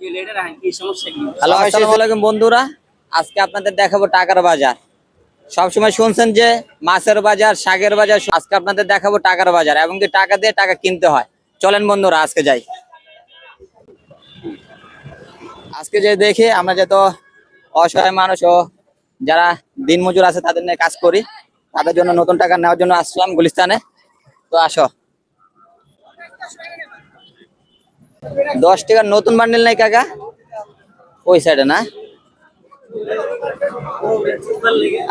Hello, আসসালামু আলাইকুম বন্ধুরা। আজকে আপনাদের দেখাবো টাকার বাজার। সবসময় শুনছেন যে মাছের বাজার, শাকের বাজার। আজকে আপনাদের দেখাবো টাকার বাজার এবং কি টাকা দিয়ে টাকা কিনতে হয়। চলেন বন্ধুরা, আজকে যাই। আজকে যে দেখি আমরা যত অসহায় মানুষ ও যারা দিনমজুর আছে তাদের নিয়ে কাজ করি, তাদের জন্য নতুন টাকা নেওয়ার জন্য আসলাম গুলিস্তানে। তো আসো। 10 টাকার নতুন বান্ডিল নাই কাকা? ওই সাইডে না?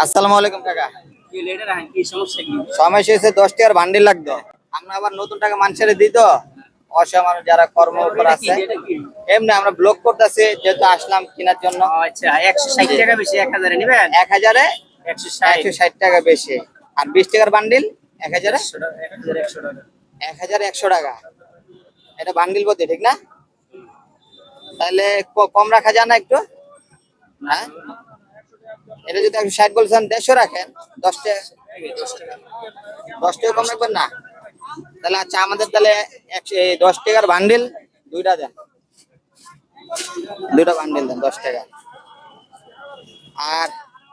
আসসালামু আলাইকুম কাকা। সমস্যা হয়েছে 10 টাকার বান্ডিল লাগতো। আমরা আবার নতুন টাকা মানুষের দিই তো, অসহায় মানুষ যারা কর্ম উপর আছে এমনি আমরা ব্লক করতেছি, যেহেতু আসলাম কেনার জন্য। আচ্ছা 160 টাকা বেশি 1000 এ নেবেন? 1000-এ 160 160 টাকা বেশি। আর 20 টাকার বান্ডিল 1000-এ 1100 টাকা। 1100 টাকা। এটা বান্ডিল বলতে ঠিক না? তাহলে কম রাখা যায় না একটু? হ্যাঁ, এটা যদি 160 বলছেন 150 রাখেন। 10 টাকা কম রাখবেন না? তাহলে আচ্ছা, আমাদের তাহলে 10 টাকার বান্ডিল দুইটা দেন, দুইটা বান্ডিল দেন 10 টাকা। আর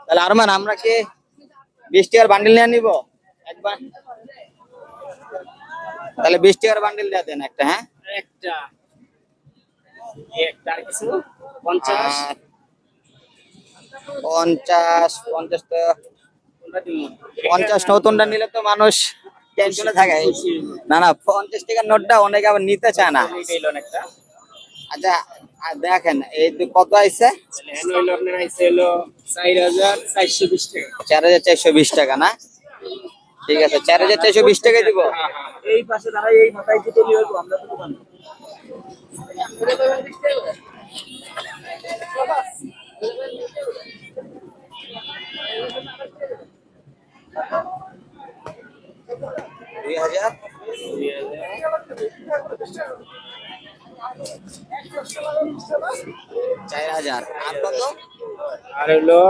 তাহলে আরমান, আমরা কি 20 টাকার বান্ডিল নিয়ে নিব একবার? তাহলে 20 টাকার বান্ডিল দিয়ে দেন একটা। হ্যাঁ, একটা একটা আর কিছু 50 আর 50 50 তো কোনটা দিমু? 50 নতুনটা নিলে তো মানুষ টেনশনে থাকে। না না, 50 টাকার নোটটা অনেকে আবার নিতে চায় না। এইটা হলো একটা। আচ্ছা, আর দেখেন এই তো কত আইছে? তাহলে এখানে হলো আপনার আইছে হলো 4420 টাকা। 4420 টাকা না? ঠিক আছে, 4420 টাকাই দিব। এই পাশে দাঁড়াই, এই মাথায় দুটো নিয়ে আসবো আমরা তো দোকানে। দুই হাজার 4000 আর কত? আর হলো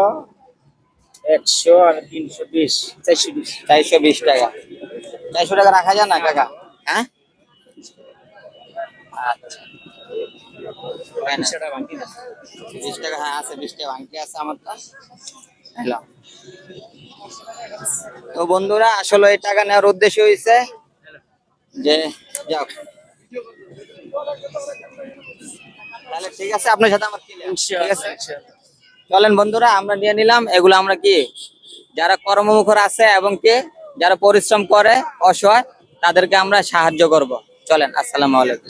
100 আর 320 420 420 টাকা। 400 টাকা রাখা যায় না কাকা? হ্যাঁ, আচ্ছা। 20 টাকা বাকি না। 20 টাকা, হ্যাঁ আছে, 20 টাকা বাকি আছে আমার কাছে। হ্যালো, তো বন্ধুরা আসলে এই টাকা নেওয়ার উদ্দেশ্য হয়েছে যে যাও। তাহলে ঠিক আছে, আপনার সাথে আমার ঠিক আছে। চলেন বন্ধুরা, আমরা নিয়ে নিলাম এগুলো। আমরা কি যারা কর্মমুখর আছে এবং কি যারা পরিশ্রম করে অসহায়, তাদেরকে আমরা সাহায্য করব। চলেন, আসসালামু আলাইকুম।